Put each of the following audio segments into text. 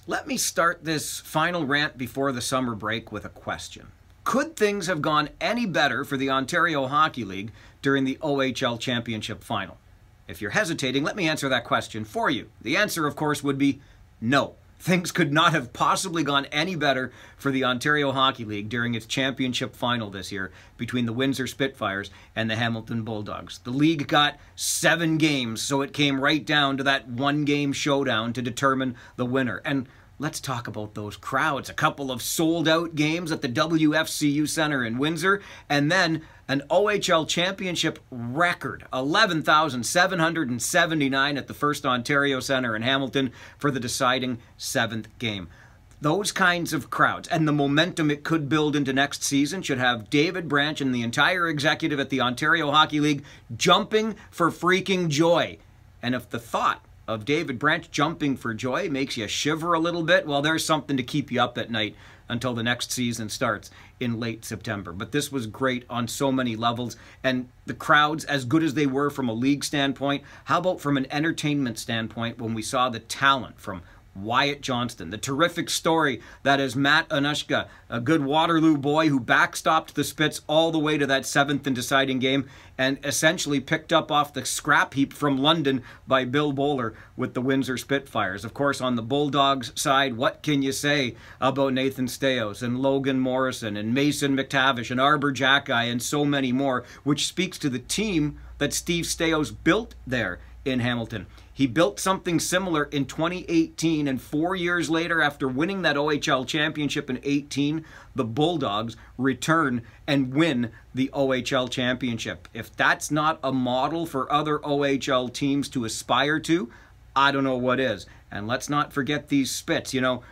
Let me start this final rant before the summer break with a question. Could things have gone any better for the Ontario Hockey League during the OHL Championship Final? If you're hesitating, let me answer that question for you. The answer, of course, would be no. Things could not have possibly gone any better for the Ontario Hockey League during its championship final this year between the Windsor Spitfires and the Hamilton Bulldogs. The league got 7 games, so it came right down to that one-game showdown to determine the winner. And let's talk about those crowds. A couple of sold-out games at the WFCU Centre in Windsor, and then an OHL championship record, 11,779 at the First Ontario Centre in Hamilton for the deciding 7th game. Those kinds of crowds and the momentum it could build into next season should have David Branch and the entire executive at the Ontario Hockey League jumping for freaking joy. And if the thought of David Branch jumping for joy makes you shiver a little bit, well, there's something to keep you up at night until the next season starts in late September. But this was great on so many levels, and the crowds, as good as they were from a league standpoint, how about from an entertainment standpoint when we saw the talent from Wyatt Johnston, the terrific story that is Matt Anushka, a good Waterloo boy who backstopped the Spits all the way to that 7th and deciding game and essentially picked up off the scrap heap from London by Bill Bowler with the Windsor Spitfires. Of course, on the Bulldogs side, what can you say about Nathan Staios and Logan Morrison and Mason McTavish and Arbor Jacki and so many more, which speaks to the team that Steve Staios built there in Hamilton. He built something similar in 2018, and 4 years later, after winning that OHL championship in 18, the Bulldogs return and win the OHL championship. If that's not a model for other OHL teams to aspire to, I don't know what is. And let's not forget these Spits. You know,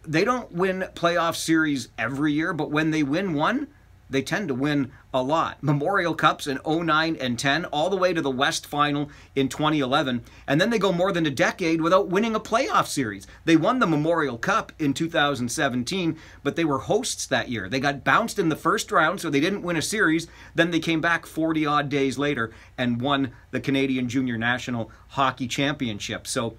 they don't win playoff series every year, but when they win one, they tend to win a lot. Memorial Cups in 09 and 10, all the way to the West Final in 2011, and then they go more than a decade without winning a playoff series. They won the Memorial Cup in 2017, but they were hosts that year. They got bounced in the first round, so they didn't win a series. Then they came back 40-odd days later and won the Canadian Junior National Hockey Championship. So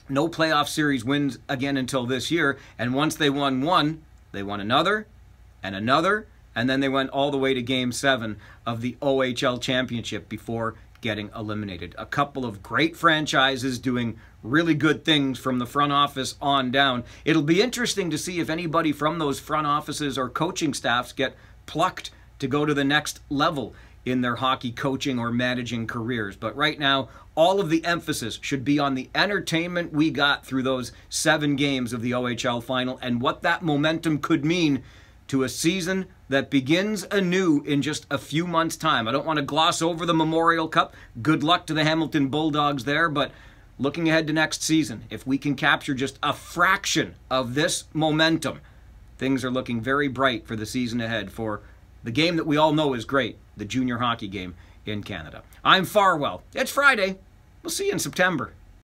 no playoff series wins again until this year, and once they won one, they won another, and another, and then they went all the way to Game 7 of the OHL Championship before getting eliminated. A couple of great franchises doing really good things from the front office on down. It'll be interesting to see if anybody from those front offices or coaching staffs get plucked to go to the next level in their hockey coaching or managing careers. But right now, all of the emphasis should be on the entertainment we got through those 7 games of the OHL final and what that momentum could mean to a season that begins anew in just a few months' time. I don't want to gloss over the Memorial Cup. Good luck to the Hamilton Bulldogs there, but looking ahead to next season, if we can capture just a fraction of this momentum, things are looking very bright for the season ahead for the game that we all know is great, the junior hockey game in Canada. I'm Farwell. It's Friday. We'll see you in September.